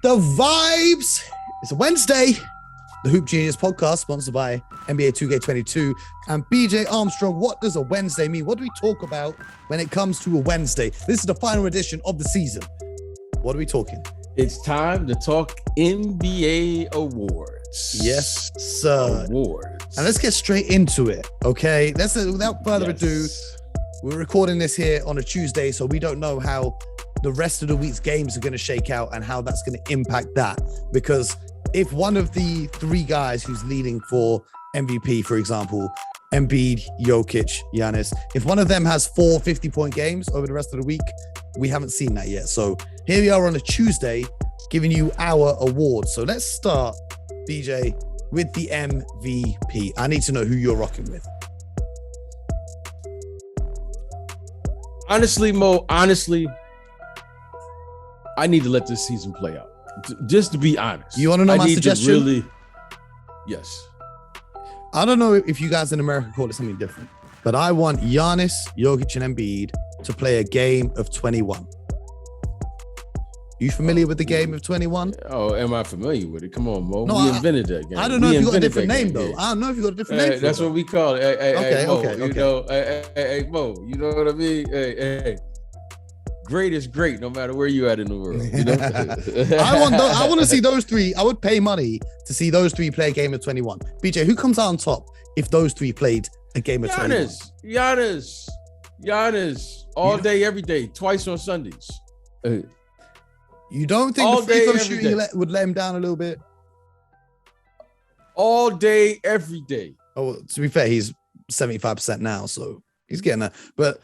the vibes. It's a Wednesday. The Hoop Genius podcast, sponsored by NBA 2K22 and BJ Armstrong. What does a Wednesday mean? What do we talk about when it comes to a Wednesday? This is the final edition of the season. What are we talking? It's time to talk NBA awards. Yes, sir. Awards. And let's get straight into it, okay? Without further ado, we're recording this here on a Tuesday, so we don't know how the rest of the week's games are going to shake out and how that's going to impact that. Because if one of the three guys who's leading for MVP, for example, Embiid, Jokic, Giannis, if one of them has 4 50-point games over the rest of the week, we haven't seen that yet. So here we are on a Tuesday giving you our awards. So let's start, BJ, with the MVP. I need to know who you're rocking with. Honestly, Mo, I need to let this season play out. Just to be honest. You want to know my suggestion? Yes. I don't know if you guys in America call it something different, but I want Giannis, Jokic, and Embiid to play a game of 21. You familiar with the game of 21? Oh, am I familiar with it? Come on, Mo. No, we invented that game. I don't know if you got a different name, though. I don't know if you got a different name. That's what we call it. Hey, Mo, okay. You know, hey, Mo, you know what I mean? Hey. Great is great, no matter where you at in the world. You know? I want to see those three. I would pay money to see those three play a game of 21. BJ, who comes out on top if those three played a game of 21? Giannis, all day, every day, twice on Sundays. You don't think all the free day, throw shooting would let him down a little bit? All day, every day. Oh, well, to be fair, he's 75% now, so he's getting that. But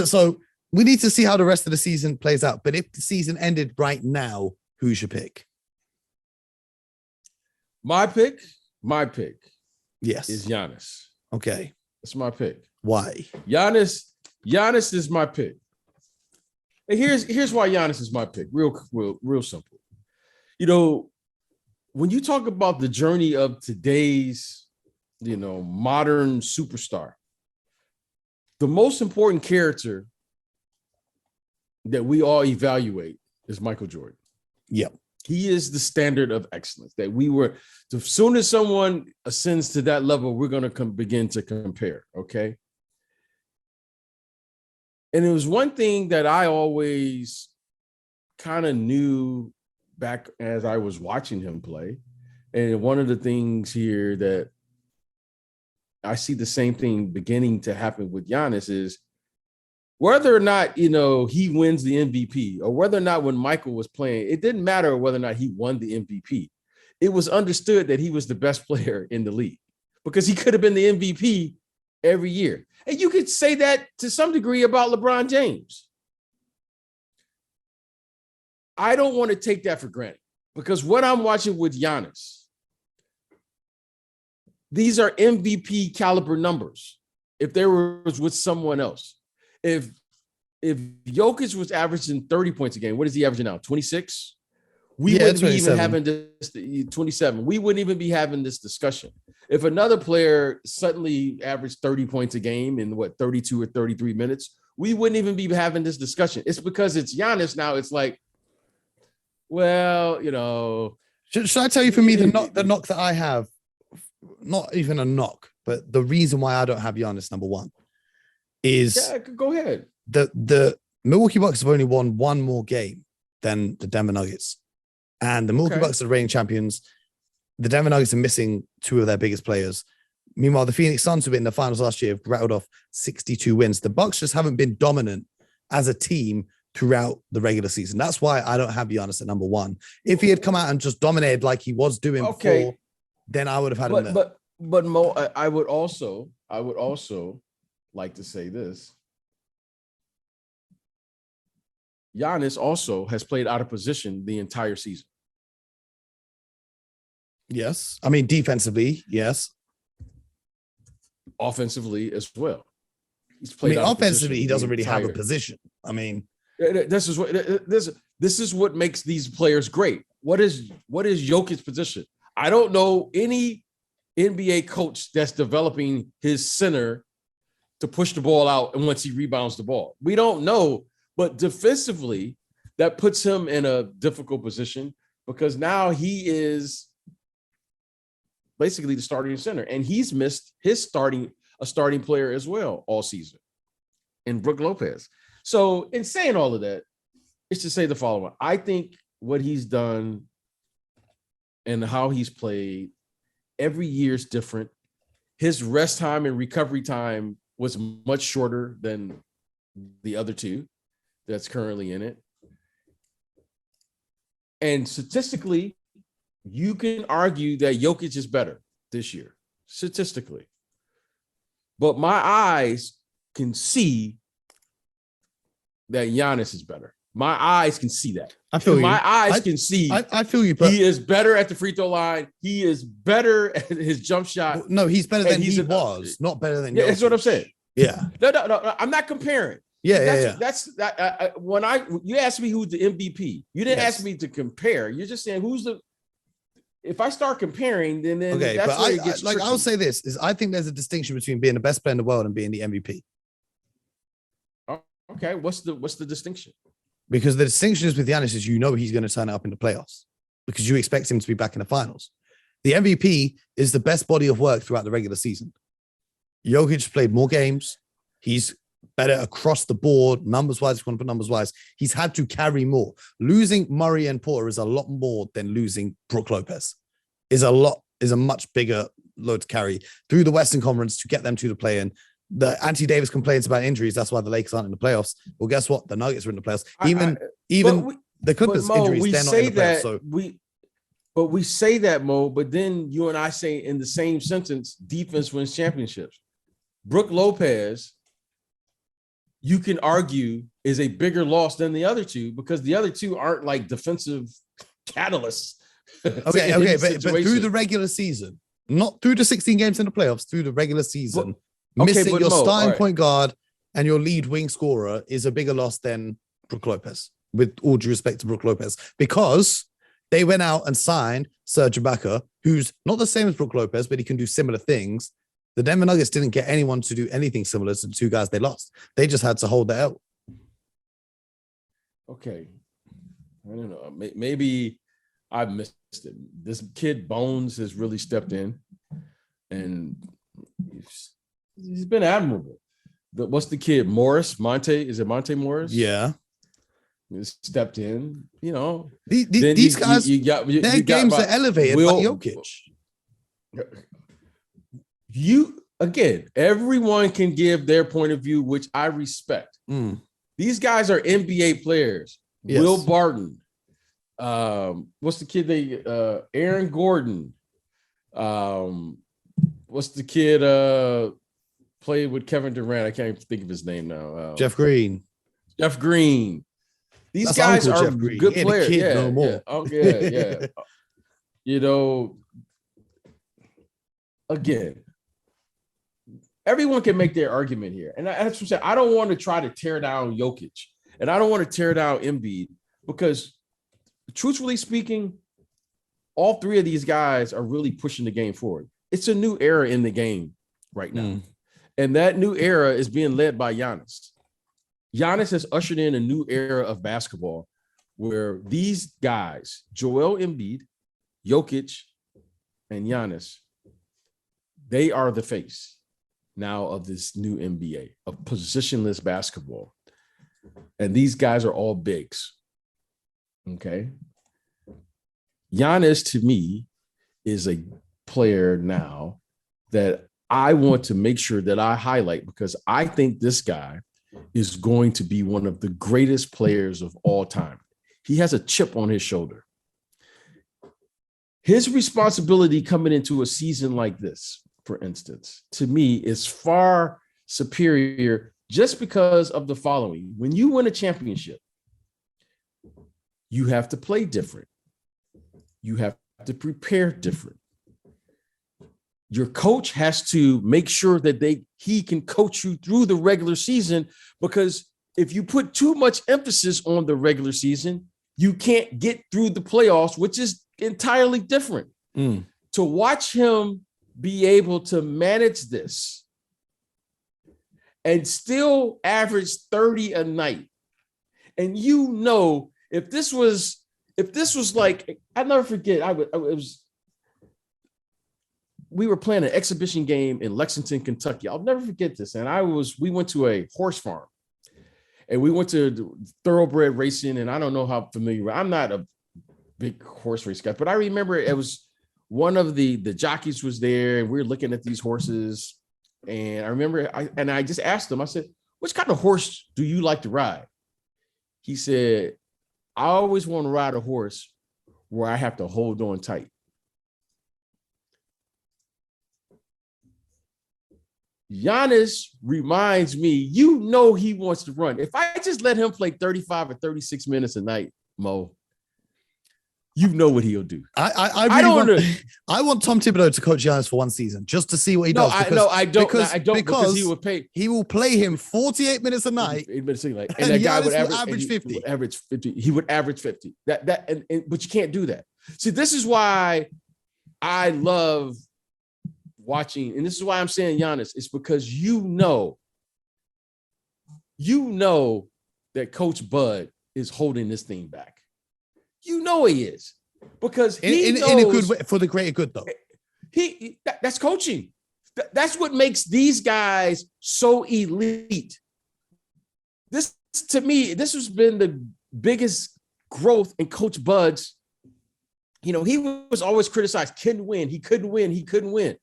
so we need to see how the rest of the season plays out. But if the season ended right now, who's your pick? My pick, yes, is Giannis. Okay, that's my pick. Why? Giannis is my pick. And here's why Giannis is my pick. Real simple. You know, when you talk about the journey of today's, modern superstar, the most important character that we all evaluate is Michael Jordan. Yep. He is the standard of excellence that as soon as someone ascends to that level, we're going to begin to compare. Okay. And it was one thing that I always kind of knew back as I was watching him play. And one of the things here that I see the same thing beginning to happen with Giannis is whether or not, he wins the MVP or whether or not when Michael was playing, it didn't matter whether or not he won the MVP. It was understood that he was the best player in the league because he could have been the MVP every year. And you could say that to some degree about LeBron James. I don't want to take that for granted because what I'm watching with Giannis, these are MVP caliber numbers. If there was with someone else, if Jokic was averaging 30 points a game, what is he averaging now? 26? We wouldn't be even having this 27. We wouldn't even be having this discussion. If another player suddenly averaged 30 points a game in 32 or 33 minutes, we wouldn't even be having this discussion. It's because it's Giannis now. It's like, well, Should I tell you for me the knock that I have? Not even a knock, but the reason why I don't have Giannis number one is go ahead. The Milwaukee Bucks have only won one more game than the Denver Nuggets. And the Milwaukee Bucks are the reigning champions. The Denver Nuggets are missing 2 of their biggest players. Meanwhile, the Phoenix Suns, who were in the finals last year, have rattled off 62 wins. The Bucks just haven't been dominant as a team throughout the regular season. That's why I don't have Giannis at number one. If he had come out and just dominated like he was doing before, then I would have had him there. But Mo, I would also like to say this. Giannis also has played out of position the entire season. Yes. I mean, defensively, yes. Offensively as well. He's played offensively, he doesn't really have a position. I mean, this is what makes these players great. What is Jokic's position? I don't know any NBA coach that's developing his center to push the ball out and once he rebounds the ball. We don't know, but defensively, that puts him in a difficult position because now he is basically the starting center, and he's missed a starting player as well all season in Brook Lopez. So in saying all of that, it's to say the following. I think what he's done and how he's played every year is different. His rest time and recovery time was much shorter than the other two that's currently in it. And statistically, you can argue that Jokic is better this year, statistically. But my eyes can see that Giannis is better. My eyes can see that. I feel you. My eyes can see. I feel you. But he is better at the free throw line. He is better at his jump shot. No, he's better than he was. Not better than. Yeah, that's what I'm saying. Yeah. No. I'm not comparing. Yeah. That's when you asked me who's the MVP. You didn't ask me to compare. You're just saying who's the. If I start comparing, then okay. That's but where it gets tricky. I'll say this is I think there's a distinction between being the best player in the world and being the MVP. Okay, what's the distinction? Because the distinction is with Giannis is he's going to turn it up in the playoffs because you expect him to be back in the finals. The MVP is the best body of work throughout the regular season. Jokic played more games. He's better across the board, numbers-wise, if you want to put numbers-wise. He's had to carry more. Losing Murray and Porter is a lot more than losing Brook Lopez. Is a much bigger load to carry through the Western Conference to get them to the play-in. The Anthony Davis complains about injuries. That's why the Lakers aren't in the playoffs. Well, guess what? The Nuggets are in the playoffs. Even the Clippers injuries, they're not in the playoffs. So we say that, Mo, but then you and I say in the same sentence, defense wins championships. Brook Lopez, you can argue, is a bigger loss than the other two because the other two aren't like defensive catalysts. Okay, but through the regular season, not through the 16 games in the playoffs, through the regular season, missing your starting point guard and your lead wing scorer is a bigger loss than Brook Lopez, with all due respect to Brook Lopez, because they went out and signed Serge Ibaka, who's not the same as Brook Lopez, but he can do similar things. The Denver Nuggets didn't get anyone to do anything similar to the two guys they lost. They just had to hold the L. Okay. I don't know. Maybe I missed it. This kid Bones has really stepped in and he's been admirable. What's the kid? Morris? Is it Monte Morris? Yeah. He stepped in, These guys, their games are elevated by Jokic. Everyone can give their point of view, which I respect. These guys are NBA players. Yes. Will Barton. What's the kid Aaron Gordon. What's the kid played with Kevin Durant? I can't even think of his name now. Jeff Green. These That's guys Uncle are Jeff Green. good players. No more. Again, everyone can make their argument here. And that's what I'm saying. I don't want to try to tear down Jokic. And I don't want to tear down Embiid because, truthfully speaking, all three of these guys are really pushing the game forward. It's a new era in the game right now. And that new era is being led by Giannis. Giannis has ushered in a new era of basketball where these guys, Joel Embiid, Jokic, and Giannis, they are the face now of this new NBA, of positionless basketball. And these guys are all bigs. Okay. Giannis, to me, is a player now that I want to make sure that I highlight because I think this guy is going to be one of the greatest players of all time. He has a chip on his shoulder. His responsibility coming into a season like this, for instance, to me is far superior just because of the following. When you win a championship, you have to play different. You have to prepare different. Your coach has to make sure that he can coach you through the regular season, because if you put too much emphasis on the regular season, you can't get through the playoffs, which is entirely different. To watch him be able to manage this and still average 30 a night, and if this was like, I'll never forget. We were playing an exhibition game in Lexington, Kentucky. I'll never forget this. And we went to a horse farm, and we went to thoroughbred racing. And I don't know how familiar, I'm not a big horse race guy, but I remember it was one of the jockeys was there, and we were looking at these horses. And I remember I just asked him, I said, which kind of horse do you like to ride? He said, I always want to ride a horse where I have to hold on tight. Giannis reminds me, he wants to run. If I just let him play 35 or 36 minutes a night, Mo, you know what he'll do. I want Tom Thibodeau to coach Giannis for one season just to see what he does. I don't because he will play him 48 minutes a night. And that guy would average 50. He would average 50. But you can't do that. See, this is why I love watching, and this is why I'm saying Giannis. It's because you know that Coach Bud is holding this thing back. You know he is, because he knows, in a good way, for the greater good, though. That's coaching. That's what makes these guys so elite. This, to me, this has been the biggest growth in Coach Bud's. He was always criticized. Couldn't win. He couldn't win.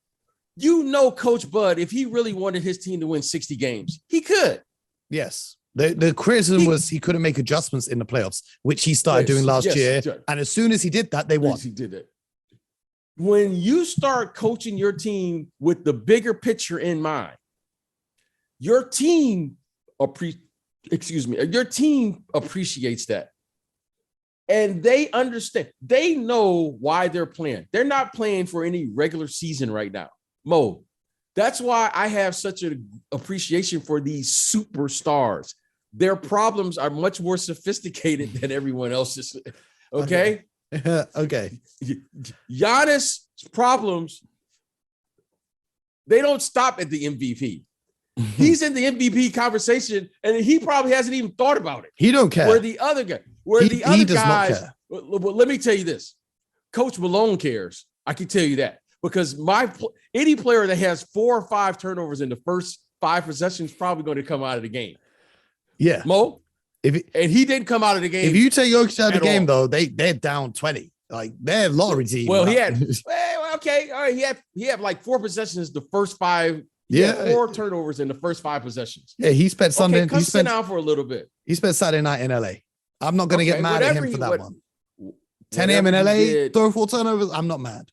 Coach Bud, if he really wanted his team to win 60 games, he could. Yes. The criticism was he couldn't make adjustments in the playoffs, which he started doing last year. And as soon as he did that, they won. He did it. When you start coaching your team with the bigger picture in mind, your team appreciates that. And they understand. They know why they're playing. They're not playing for any regular season right now. Mo, that's why I have such an appreciation for these superstars. Their problems are much more sophisticated than everyone else's. Okay. Okay. Giannis' problems, they don't stop at the MVP. He's in the MVP conversation, and he probably hasn't even thought about it. He don't care. Where the other guy, he does not care. Well, let me tell you this. Coach Malone cares. I can tell you that, because any player that has 4 or 5 turnovers in the first 5 possessions is probably going to come out of the game. Yeah. Mo, and he didn't come out of the game. If you take Jokic out of the game, though, they're down 20. Like, they're lottery team. Well, he had okay. All right. He had like 4 possessions the first 5. Yeah, 4 turnovers in the first 5 possessions. Yeah, he spent Sunday. He spent down for a little bit. He spent Saturday night in LA. I'm not going to get mad at him for that one. 10 a.m. in LA, throw 4 turnovers. I'm not mad.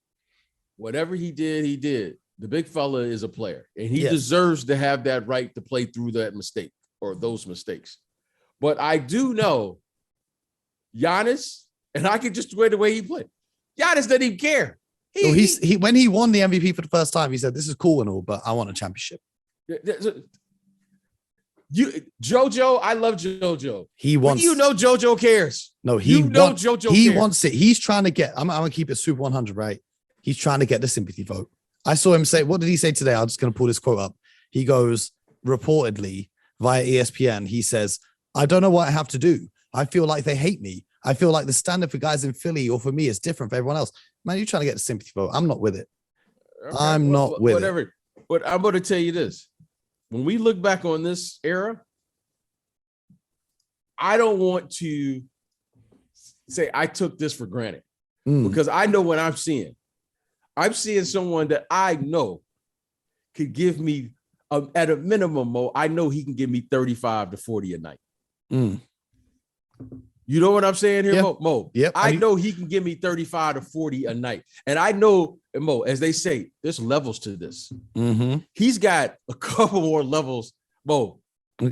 Whatever he did, he did. The big fella is a player, and he deserves to have that right to play through that mistake or those mistakes. But I do know Giannis, and I can just the way he played. Giannis doesn't even care. He when he won the MVP for the first time, he said, "This is cool and all, but I want a championship." JoJo, I love JoJo. He wants. JoJo cares. No, JoJo. He wants it. He's trying to get. I'm gonna keep it super 100, right? He's trying to get the sympathy vote. I saw him say, what did he say today? I'm just gonna pull this quote up. He goes, reportedly via ESPN, he says, "I don't know what I have to do. I feel like they hate me. I feel like the standard for guys in Philly or for me is different for everyone else." Man, you're trying to get the sympathy vote. I'm not with it. Okay, I'm not with it. But I'm going to tell you this. When we look back on this era, I don't want to say I took this for granted, because I know what I'm seeing. I'm seeing someone that I know could give me, at a minimum, I know he can give me 35 to 40 a night. You know what I'm saying here, Mo? Yep. I know he can give me 35 to 40 a night. And I know, Mo, as they say, there's levels to this. He's got a couple more levels, Mo.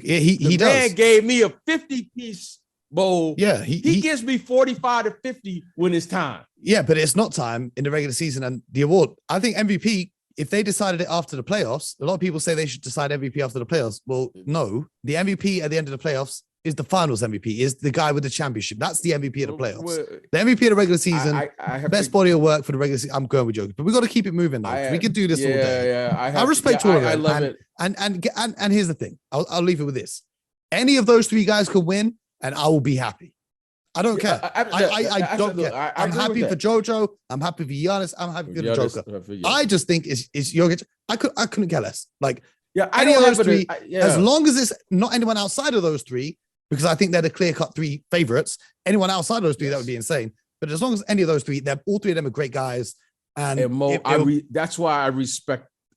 He does. Man gave me a 50-piece bowl. Yeah. He gives me 45 to 50 when it's time. Yeah, but it's not time in the regular season. And the award, I think MVP, if they decided it after the playoffs, a lot of people say they should decide MVP after the playoffs. Well, no. The MVP at the end of the playoffs is the finals MVP, is the guy with the championship. That's the MVP of the playoffs. The MVP of the regular season, best body of work for the regular season. I'm going with Jokic, but we got to keep it moving though. We can do this all day. Yeah, I respect all of it. I love it. And here's the thing. I'll leave it with this. Any of those 3 guys could win, and I will be happy. I don't care. I don't care. I'm happy for JoJo. I'm happy for Giannis. I'm happy for the Joker. I just think it's Jokic. I couldn't care less. Like, any of those three, as long as it's not anyone outside of those three, because I think they're the clear-cut three favorites. Anyone outside of those three, that would be insane. But as long as any of those three, all three of them are great guys. And Mo, that's why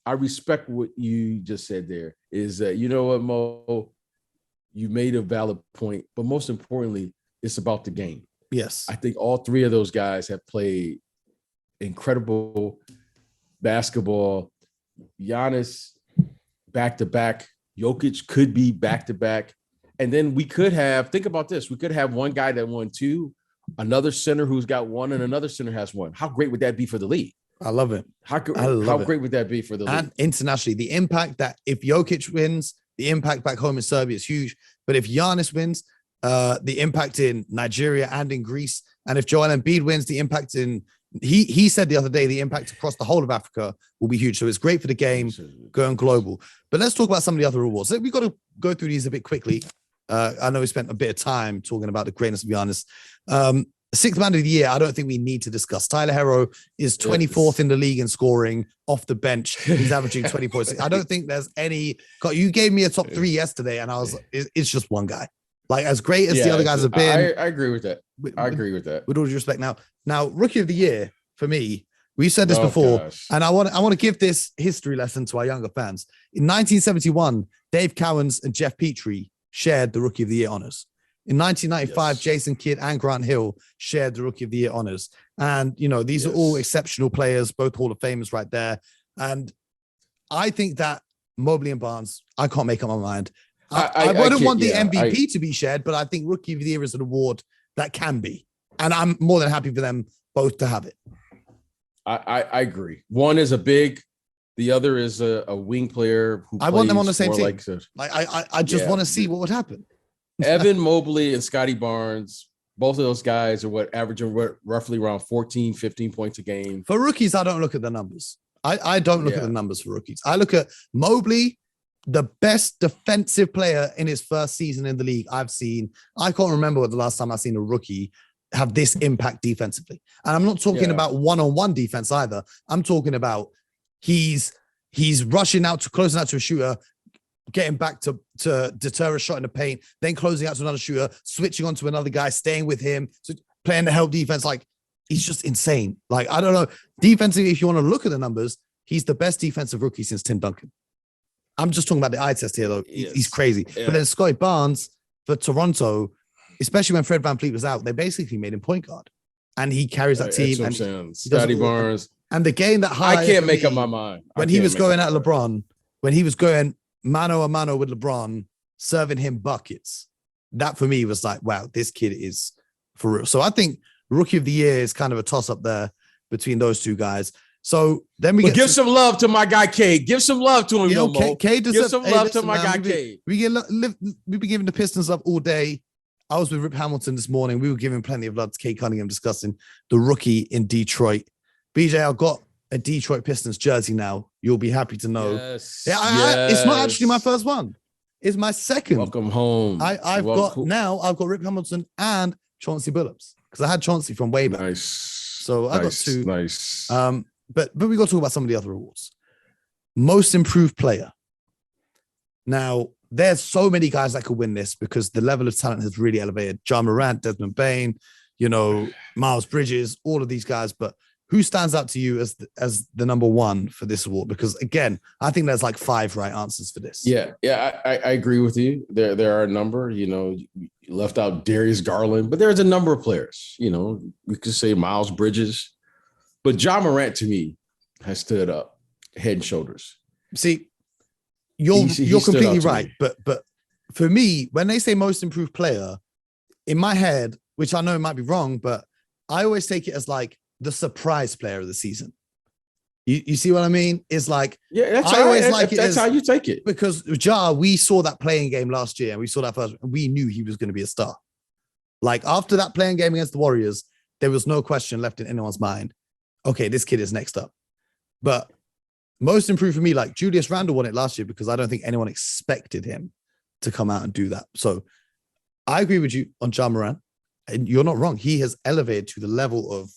I respect what you just said there. Is that, you know what, Mo, you made a valid point, but most importantly, it's about the game. Yes. I think all three of those guys have played incredible basketball. Giannis back-to-back. Jokic could be back-to-back. And then we could have, think about this, we could have one guy that won two, another center who's got one, and another center has one. How great would that be for the league? I love it. How great would that be for the league? And internationally, the impact that if Jokic wins, the impact back home in Serbia is huge. But if Giannis wins, the impact in Nigeria and in Greece, and if Joel Embiid wins, the impact in he said the other day the impact across the whole of Africa will be huge. So it's great for the game going global. But let's talk about some of the other awards. We've got to go through these a bit quickly. I know we spent a bit of time talking about the greatness of Giannis. Sixth man of the year, I don't think we need to discuss. Tyler Herro is 24th in the league in scoring off the bench. He's averaging 20 points. I don't think there's any. You gave me a top three yesterday, and I was, it's just one guy. Like, as great as the other guys have been. I agree with that. I agree with that. With all due respect. Now, rookie of the year for me, we've said this before, and I want to give this history lesson to our younger fans. In 1971, Dave Cowens and Jeff Petrie shared the rookie of the year honors. In 1995, Jason Kidd and Grant Hill shared the rookie of the year honors. And, these are all exceptional players, both Hall of Famers right there. And I think that Mobley and Barnes, I can't make up my mind. I wouldn't want the MVP to be shared, but I think rookie of the year is an award that can be. And I'm more than happy for them both to have it. I agree. One is a big, the other is a wing player who I want them on the same team. I just want to see what would happen. Evan Mobley and Scotty Barnes, both of those guys are averaging roughly around 14, 15 points a game. For rookies, I don't look at the numbers. I don't look at the numbers for rookies. I look at Mobley, the best defensive player in his first season in the league I've seen. I can't remember the last time I've seen a rookie have this impact defensively. And I'm not talking about one-on-one defense either. I'm talking about he's rushing out to closing out to a shooter, getting back to deter a shot in the paint, then closing out to another shooter, switching on to another guy, staying with him, so playing the help defense. Like, he's just insane. Like, I don't know. Defensively, if you want to look at the numbers, he's the best defensive rookie since Tim Duncan. I'm just talking about the eye test here, though. Yes. He's crazy. Yeah. But then Scotty Barnes for Toronto, especially when Fred VanVleet was out, they basically made him point guard. And he carries that team. And Scotty Barnes. And the game that I can't make up my mind. When he was going at LeBron, when he was going mano a mano with LeBron, serving him buckets, that for me was like, wow, this kid is for real. So I think rookie of the year is kind of a toss up there between those two guys. So then we give some love to my guy Cade. Give some love to him, Mo. Cade give some love to my guy Cade. We've been giving the Pistons love all day. I was with Rip Hamilton this morning. We were giving plenty of love to Cade Cunningham, discussing the rookie in Detroit. BJ, I've got a Detroit Pistons jersey now. You'll be happy to know. Yes. It's not actually my first one. It's my second. Welcome home. I've got Rip Hamilton and Chauncey Billups, because I had Chauncey from way back. Nice. So I got two. Nice. But we got to talk about some of the other awards. Most improved player. Now, there's so many guys that could win this because the level of talent has really elevated. Ja Morant, Desmond Bane, Miles Bridges, all of these guys. But who stands out to you as the number one for this award? Because again, I think there's like 5 right answers for this. Yeah, I agree with you. There are a number. You left out Darius Garland, but there's a number of players. We could say Miles Bridges, but Ja Morant to me has stood up head and shoulders. See, you're completely right. But for me, when they say most improved player, in my head, which I know might be wrong, but I always take it as like the surprise player of the season. You see what I mean? It's like, that's how you take it. Because Ja, we saw that playing game last year, and we saw that first. We knew he was going to be a star. Like, after that playing game against the Warriors, there was no question left in anyone's mind. Okay, this kid is next up. But most improved for me, like Julius Randle won it last year because I don't think anyone expected him to come out and do that. So I agree with you on Ja Morant. And you're not wrong. He has elevated to the level of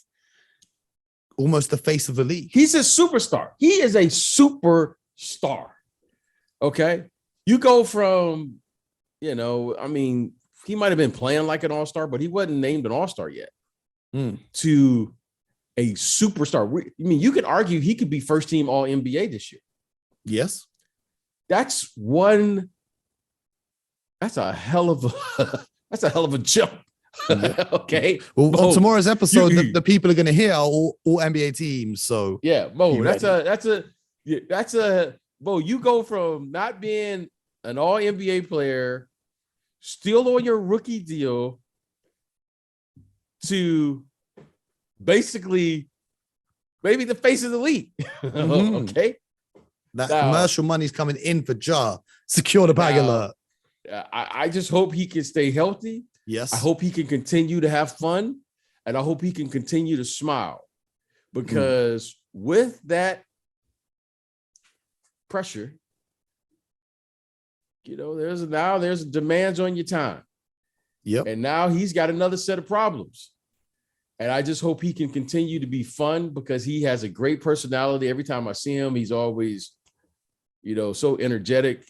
almost the face of the league. He's a superstar. He is a superstar. Okay. You go from, he might have been playing like an all-star, but he wasn't named an all-star yet, to a superstar. You could argue he could be first team all NBA this year. Yes. That's a hell of a jump. Yeah. Okay. Well, Mo, on tomorrow's episode, the people are going to hear all NBA teams. So yeah, Mo, that's a Mo. You go from not being an all NBA player, still on your rookie deal, to basically maybe the face of the league. Okay. That commercial money's coming in for Ja. Secure the bag alert. I just hope he can stay healthy. Yes. I hope he can continue to have fun, and I hope he can continue to smile, because with that pressure, there's demands on your time. Yep. And now he's got another set of problems. And I just hope he can continue to be fun, because he has a great personality. Every time I see him, he's always, so energetic.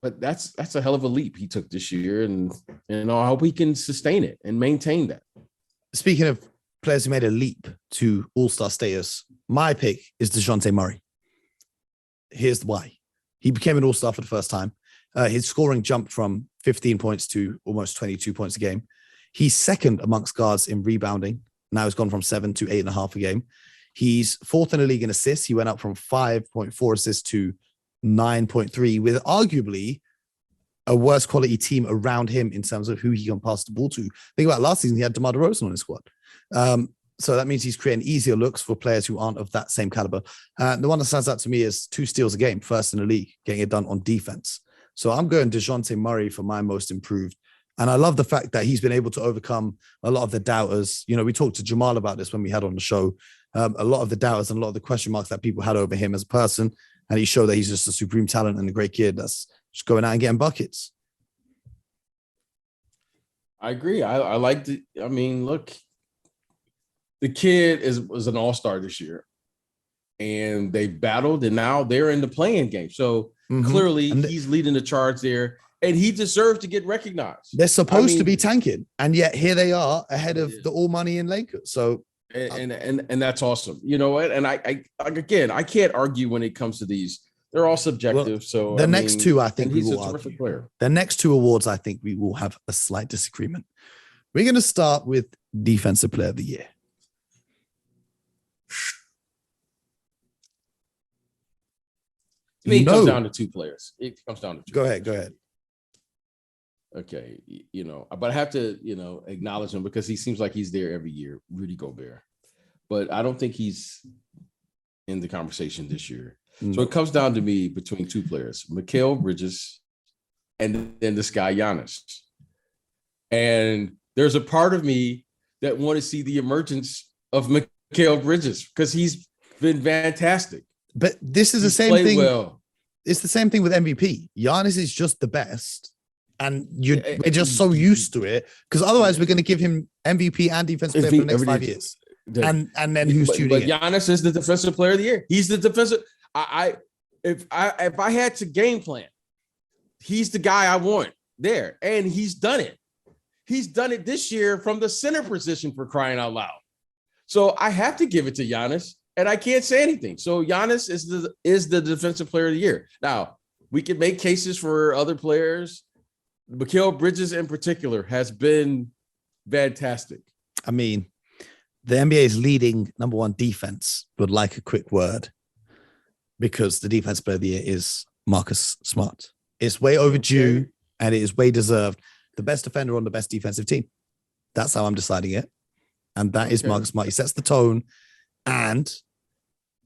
But that's a hell of a leap he took this year, and I hope he can sustain it and maintain that. Speaking of players who made a leap to all-star status, my pick is DeJounte Murray. Here's why. He became an all-star for the first time. His scoring jumped from 15 points to almost 22 points a game. He's second amongst guards in rebounding. Now he's gone from 7 to 8.5 a game. He's fourth in the league in assists. He went up from 5.4 assists to 9.3, with arguably a worse quality team around him in terms of who he can pass the ball to. Think about last season, he had DeMar DeRozan on his squad. So that means he's creating easier looks for players who aren't of that same caliber. The one that stands out to me is 2 steals a game, first in the league, getting it done on defense. So I'm going DeJounte Murray for my most improved. And I love the fact that he's been able to overcome a lot of the doubters. We talked to Jamal about this when we had on the show. A lot of the doubters and a lot of the question marks that people had over him as a person. And he showed that he's just a supreme talent and a great kid that's just going out and getting buckets. I agree. I like look, the kid was an all-star this year, and they battled, and now they're in the playing game. So clearly he's leading the charge there, and he deserves to get recognized. They're supposed to be tanking, and yet here they are ahead of the all money in Lakers. So and that's awesome. You know what? And I can't argue when it comes to these. They're all subjective. Well, so the next two, I think we will argue. Player. The next 2 awards, I think we will have a slight disagreement. We're going to start with Defensive Player of the Year. It comes down to 2 players. It comes down to 2. Go ahead. Okay, but I have to, acknowledge him because he seems like he's there every year, Rudy Gobert. But I don't think he's in the conversation this year. So it comes down to me between 2 players, Mikal Bridges and then this guy, Giannis. And there's a part of me that want to see the emergence of Mikal Bridges because he's been fantastic. But this is the same thing. Well. It's the same thing with MVP. Giannis is just the best. And we're just so used to it because otherwise we're going to give him MVP and defensive player for the next 5 years. And then who's tuning in? But Giannis is the defensive player of the year. He's the defensive. If I had to game plan, he's the guy I want there, and he's done it. He's done it this year from the center position, for crying out loud. So I have to give it to Giannis, and I can't say anything. So Giannis is the defensive player of the year. Now we can make cases for other players. Mikal Bridges in particular has been fantastic. I mean, the NBA's leading number 1 defense would like a quick word because the defense player of the year is Marcus Smart. It's way overdue and it is way deserved. The best defender on the best defensive team. That's how I'm deciding it. And that is Marcus Smart. He sets the tone, and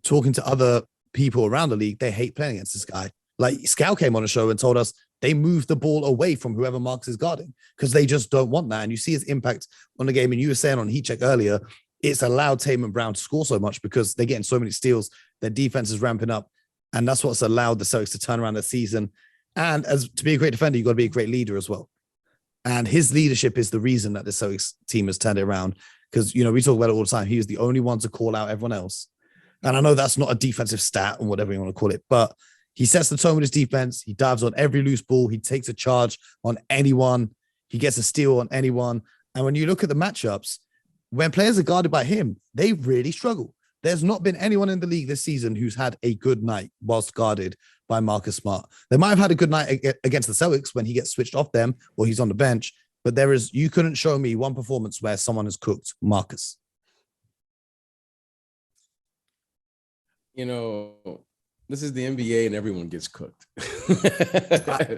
talking to other people around the league, they hate playing against this guy. Like Scout came on a show and told us they move the ball away from whoever Marcus is guarding because they just don't want that. And you see his impact on the game. And you were saying on Heat Check earlier, it's allowed Tatum Brown to score so much because they're getting so many steals. Their defense is ramping up. And that's what's allowed the Celtics to turn around the season. And as to be a great defender, you've got to be a great leader as well. And his leadership is the reason that the Celtics team has turned it around. Because, we talk about it all the time. He was the only one to call out everyone else. And I know that's not a defensive stat or whatever you want to call it, but he sets the tone with his defense. He dives on every loose ball. He takes a charge on anyone. He gets a steal on anyone. And when you look at the matchups, when players are guarded by him, they really struggle. There's not been anyone in the league this season who's had a good night whilst guarded by Marcus Smart. They might have had a good night against the Celtics when he gets switched off them or he's on the bench, but you couldn't show me one performance where someone has cooked Marcus. This is the NBA and everyone gets cooked.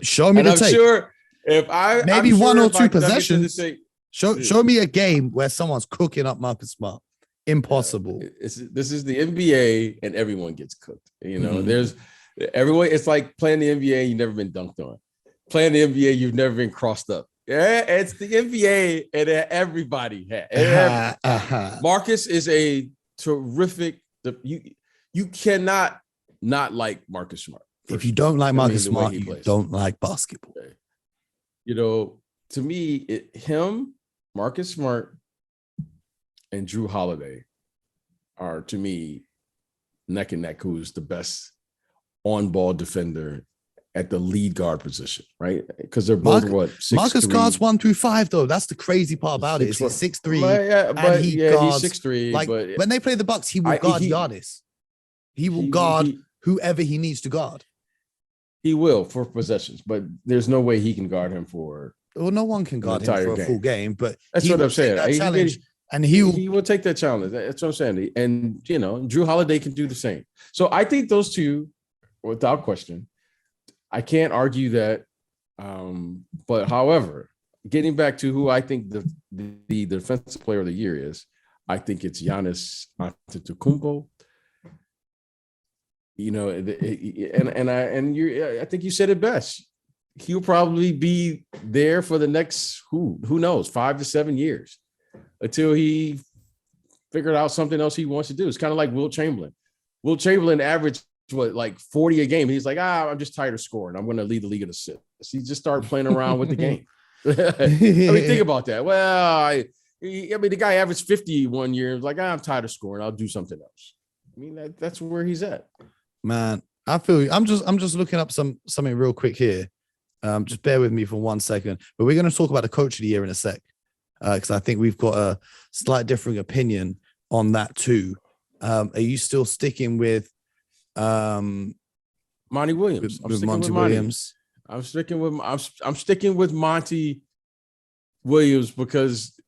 Show me and the I'm tape. Sure if I maybe I'm one sure or if two I dug into the possessions. tape- Show me a game where someone's cooking up Marcus Smart. Impossible. This is the NBA and everyone gets cooked. Mhm. There's everyone. It's like playing the NBA. You've never been dunked on. Playing the NBA. You've never been crossed up. Yeah, it's the NBA and everybody has. Marcus is a terrific. You cannot not like Marcus Smart. If you don't like Marcus Smart, you don't like basketball. To me, him, Marcus Smart, and Drew Holiday are, to me, neck and neck who's the best on-ball defender at the lead guard position, right? Because they're both Marcus guards 1 through 5, though. That's the crazy part about it. He's 6'3", and he guards. He's 6'3". Like but when they play the Bucks, he will guard Giannis. He will guard whoever he needs to guard. He will for possessions, but there's no way he can guard him for. Well, no one can guard him for a full game, but that's what I'm saying. And he will take that challenge. That's what I'm saying. And Drew Holiday can do the same. So I think those two, without question, I can't argue that. But however, getting back to who I think the defensive player of the year is, I think it's Giannis Antetokounmpo. I think you said it best. He'll probably be there for the next who knows 5 to 7 years until he figured out something else he wants to do. It's kind of like Will Chamberlain. Will Chamberlain averaged like 40 a game. He's like, I'm just tired of scoring. I'm going to lead the league in assists. He just started playing around with the game. Think about that. Well, the guy averaged 50 one year. He's like, I'm tired of scoring. I'll do something else. That's where he's at. Man, I feel you. I'm just looking up something real quick here. Just bear with me for 1 second. But we're going to talk about the coach of the year in a sec, because I think we've got a slight differing opinion on that too. Are you still sticking with Monty Williams? With Monty Williams. I'm sticking with Monty Williams because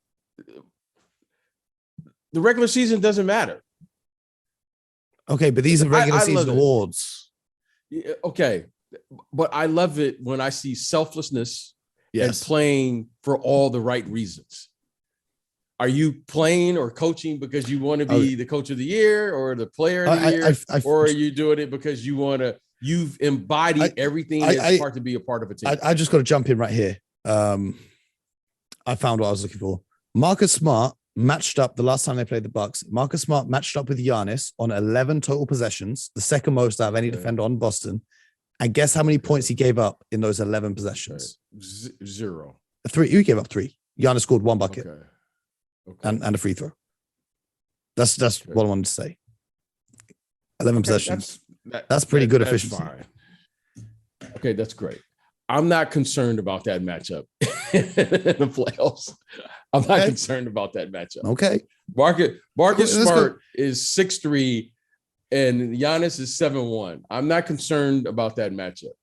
the regular season doesn't matter. Okay, but these are regular season awards. Okay, but I love it when I see selflessness and playing for all the right reasons. Are you playing or coaching because you want to be the coach of the year or the player of the year, or are you doing it because you've embodied everything that's part to be a part of a team? I just got to jump in right here. I found what I was looking for. Marcus Smart matched up the last time they played the Bucks. Marcus Smart matched up with Giannis on 11 total possessions, the second most out of any defender on Boston. And guess how many points he gave up in those 11 possessions? 0. 3. He gave up 3. Giannis scored 1 bucket. Okay. And a free throw. That's what I wanted to say. 11 possessions. That's pretty good efficiency. Fine. Okay, that's great. I'm not concerned about that matchup in the playoffs. I'm not concerned about that matchup. Okay. Marcus Smart is 6'3", and Giannis is 7'1". I'm not concerned about that matchup.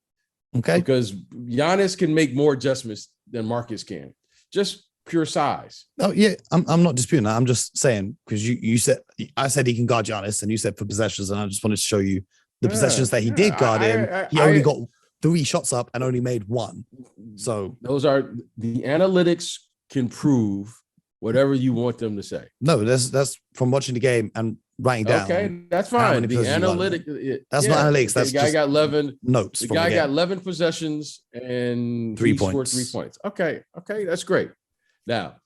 Okay. Because Giannis can make more adjustments than Marcus can. Just pure size. Oh yeah, I'm not disputing that. I'm just saying because I said he can guard Giannis, and you said for possessions, and I just wanted to show you the possessions that he did guard him. He only got 3 shots up and only made 1. So those are the analytics can prove whatever you want them to say. No, that's from watching the game and writing down. Okay, that's fine. The analytic that's not analytics. That's the guy got 11 notes. The guy got 11 possessions and 3 points. Scored 3 points. Okay, that's great. Now,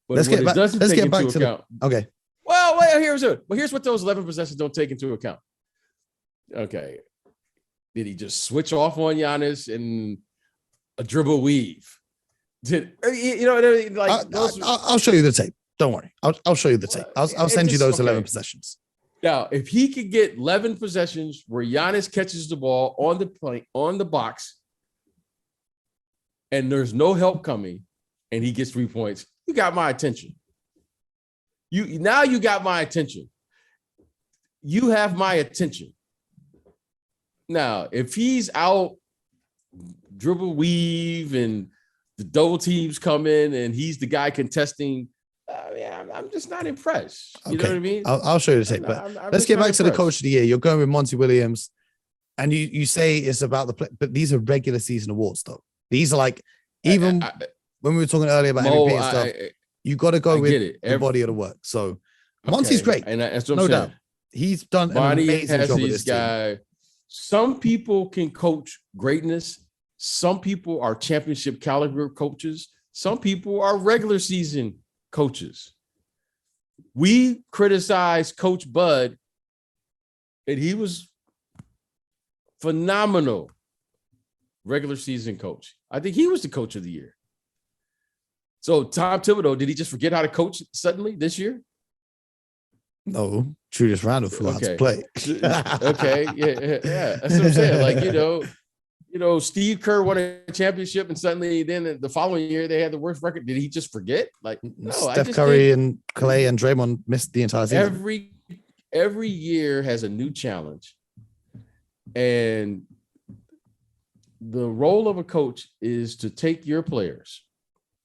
but let's get back to account. Okay. Well, here's what those 11 possessions don't take into account. Okay. Did he just switch off on Giannis and a dribble weave? You know what I mean? Like I'll show you the tape. Don't worry. I'll show you the tape. I'll send you those 11 possessions. Now, if he could get 11 possessions where Giannis catches the ball on the point, on the box, and there's no help coming, and he gets 3 points, you got my attention. You got my attention. You have my attention. Now, if he's out dribble weave and the double teams come in and he's the guy contesting, I'm just not impressed. You know what I mean? I'll show you the tape. But let's get back to the coach of the year. You're going with Monty Williams, and you say it's about the play, but these are regular season awards, though. These are like, even when we were talking earlier about MVP and stuff, you got to go with the body of the work. So Monty's great, and that's what no I'm saying. doubt. He's done an Monty amazing has job with these this guy. Some people can coach greatness. Some people are championship caliber coaches. Some people are regular season coaches. We criticized Coach Bud, and he was phenomenal regular season coach. I think he was the coach of the year. So Tom Thibodeau, did he just forget how to coach suddenly this year? No, Julius Randle forgot how to play. Okay, yeah. That's what I'm saying. Like, you know, Steve Kerr won a championship, and suddenly then the following year they had the worst record. Did he just forget? Like, no, Steph Curry and Clay and Draymond missed the entire season. Every year has a new challenge, and the role of a coach is to take your players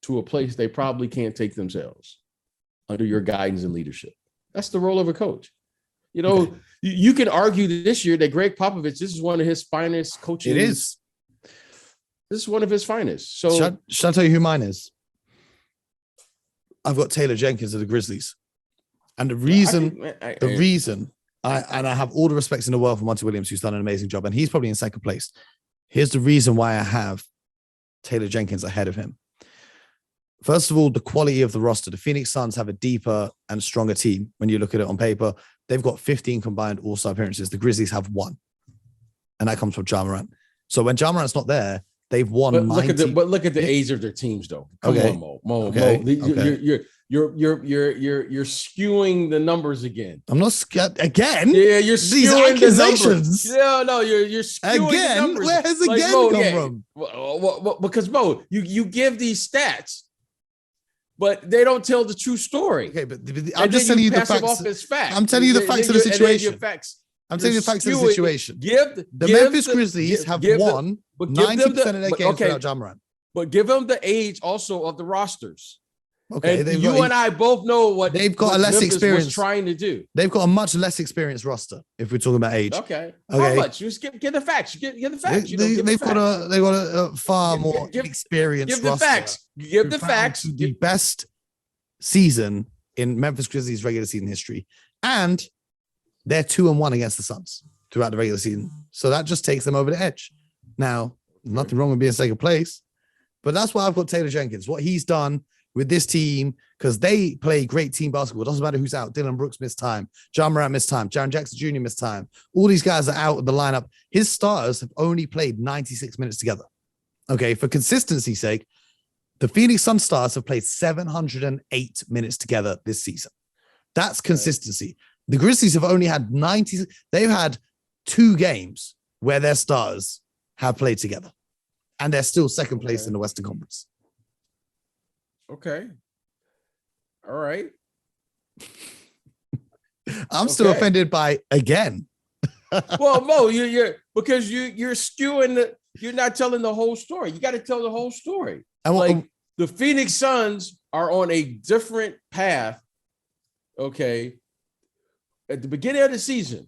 to a place they probably can't take themselves under your guidance and leadership. That's the role of a coach. You know, you can argue this year that Greg Popovich, this is one of his finest coaches. It is. This is one of his finest. So shall I tell you who mine is? I've got Taylor Jenkins of the Grizzlies. And the reason, I have all the respect in the world for Monty Williams, who's done an amazing job, and he's probably in second place. Here's the reason why I have Taylor Jenkins ahead of him. First of all, the quality of the roster. The Phoenix Suns have a deeper and stronger team. When you look at it on paper, they've got 15 combined all-star appearances. The Grizzlies have 1. And that comes from Ja Morant. So when Ja Morant's not there, they've won. But look at the age of their teams, though. Come on, Mo. You're skewing the numbers again. I'm not again. Yeah, you're skewing these the numbers. Yeah, no, you're skewing again. The numbers. Where has again come from? Well, because Mo, you give these stats, but they don't tell the true story. Okay, but I'm just telling you the facts. I'm telling you the facts of the situation. I'm telling you the facts of the situation. The Memphis Grizzlies have won 90% of their games without Ja Morant. But give them the age also of the rosters. Okay, and you and I both know what they've got a less Memphis experience was trying to do. They've got a much less experienced roster. If we're talking about age, okay. How much? Just give the facts. Give the facts. They've got a far more experienced. Give the roster. Facts. Give the facts. The best season in Memphis Grizzlies regular season history, and they're 2-1 against the Suns throughout the regular season. So that just takes them over the edge. Now, nothing wrong with being second place, but that's why I've got Taylor Jenkins. What he's done with this team, because they play great team basketball. It doesn't matter who's out. Dylan Brooks missed time. Ja Morant missed time. Jaren Jackson Jr. missed time. All these guys are out of the lineup. His starters have only played 96 minutes together. Okay, for consistency's sake, the Phoenix Suns stars have played 708 minutes together this season. That's consistency. The Grizzlies have only had 90. They've had 2 games where their stars have played together, and they're still second place in the Western Conference. Okay. All right. I'm still offended by again. Well, Mo, you're because you're skewing you're not telling the whole story. You got to tell the whole story. Like the Phoenix Suns are on a different path. Okay. At the beginning of the season,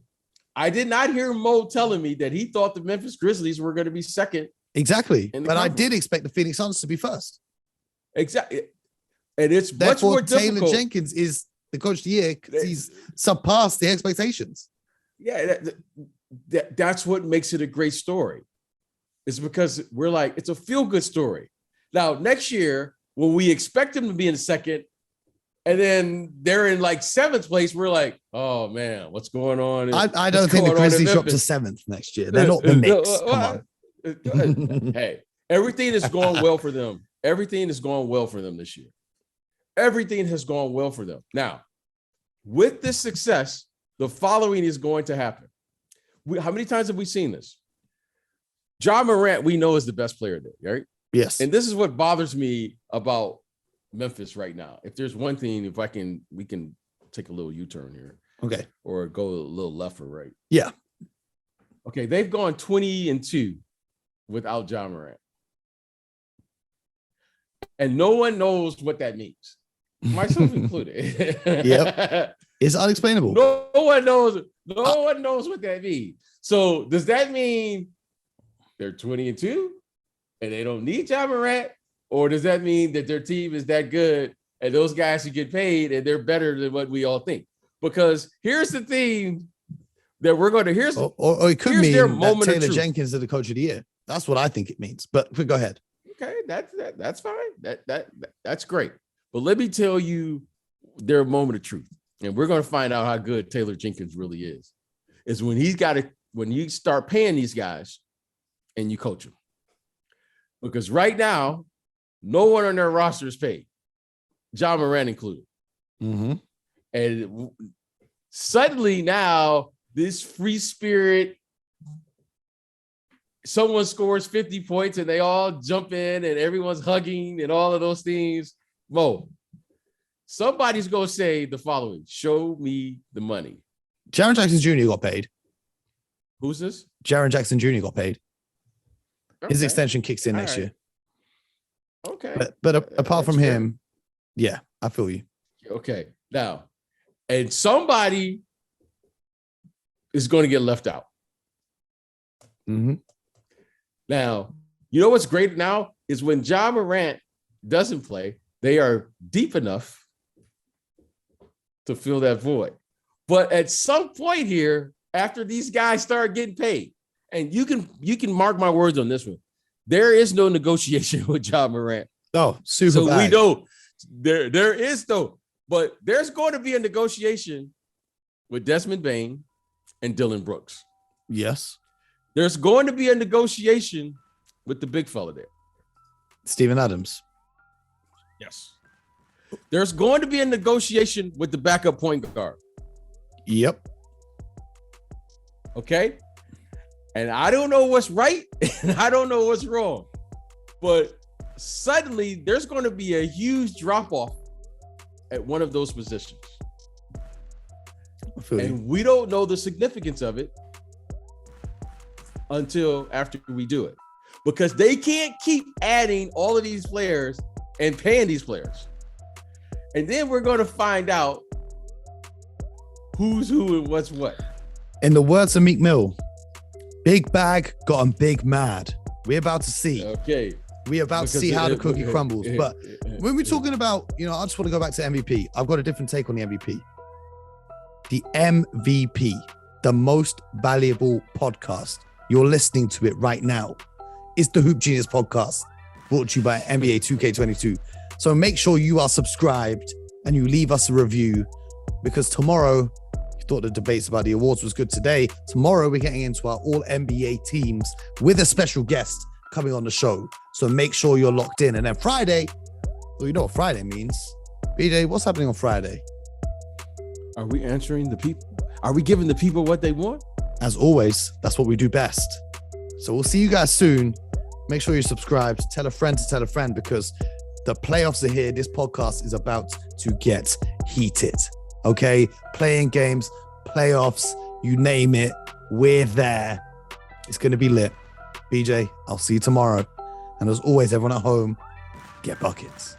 I did not hear Mo telling me that he thought the Memphis Grizzlies were going to be second. Exactly. But I did expect the Phoenix Suns to be first. Exactly. And it's therefore, much more difficult. Taylor Jenkins is the coach of the year because he's surpassed the expectations. Yeah, that's what makes it a great story. It's because we're like, it's a feel-good story. Now, next year, when we expect them to be in second, and then they're in like 7th place, we're like, oh man, what's going on? I don't think the Grizzlies drop to 7th next year. They're not the Knicks. Come on. Hey, everything is going well for them. everything is going well for them this year. Everything has gone well for them. Now, with this success, the following is going to happen. How many times have we seen this? Ja Morant, we know, is the best player there, right? Yes. And this is what bothers me about Memphis right now. If there's one thing, we can take a little U-turn here. Okay. Or go a little left or right. Yeah. Okay, they've gone 20-2 without Ja Morant. And no one knows what that means, myself included. Yep. It's unexplainable. No one knows what that means. So does that mean they're 20-2 and they don't need Ja Morant? Or does that mean that their team is that good and those guys should get paid and they're better than what we all think? Because here's the thing that we're going to, or it could mean that Taylor of Jenkins is the coach of the year. That's what I think it means, but go ahead. Okay, that's fine. That's great. But let me tell you their moment of truth. And we're going to find out how good Taylor Jenkins really is when when you start paying these guys and you coach them. Because right now, no one on their roster is paid, Ja Morant included. Mm-hmm. And suddenly now, this free spirit, someone scores 50 points and they all jump in and everyone's hugging and all of those things. Mo, somebody's going to say the following: show me the money. Jaren Jackson Jr. got paid. Who's this? Jaren Jackson Jr. got paid. Okay. His extension kicks in next year. Okay. But apart from him, yeah, I feel you. Okay. Now, and somebody is going to get left out. Mm-hmm. Now, you know what's great now is when Ja Morant doesn't play, they are deep enough to fill that void. But at some point here, after these guys start getting paid, and you can mark my words on this one, there is no negotiation with Ja Morant. Oh, super. So bad. we know there is though, but there's going to be a negotiation with Desmond Bane and Dylan Brooks. Yes. There's going to be a negotiation with the big fella there. Steven Adams. Yes. There's going to be a negotiation with the backup point guard. Yep. Okay. And I don't know what's right and I don't know what's wrong, but suddenly there's going to be a huge drop off at one of those positions. And we don't know the significance of it until after we do it, because they can't keep adding all of these players and paying these players. And then we're going to find out who's who and what's what. In the words of Meek Mill, big bag got him big mad. We're about to see. Okay. We're about to see how the cookie crumbles. But when we're talking about, I just want to go back to MVP. I've got a different take on the MVP. The MVP, the most valuable podcast. You're listening to it right now. It's the Hoop Genius podcast, brought to you by NBA 2K22. So make sure you are subscribed and you leave us a review, because tomorrow, you thought the debates about the awards was good today. Tomorrow, we're getting into our all NBA teams with a special guest coming on the show. So make sure you're locked in. And then Friday, well, you know what Friday means. BJ, what's happening on Friday? Are we answering the people? Are we giving the people what they want? As always, that's what we do best. So we'll see you guys soon. Make sure you're subscribed. Tell a friend to tell a friend, because the playoffs are here. This podcast is about to get heated. Okay? Playing games, playoffs, you name it. We're there. It's going to be lit. BJ, I'll see you tomorrow. And as always, everyone at home, get buckets.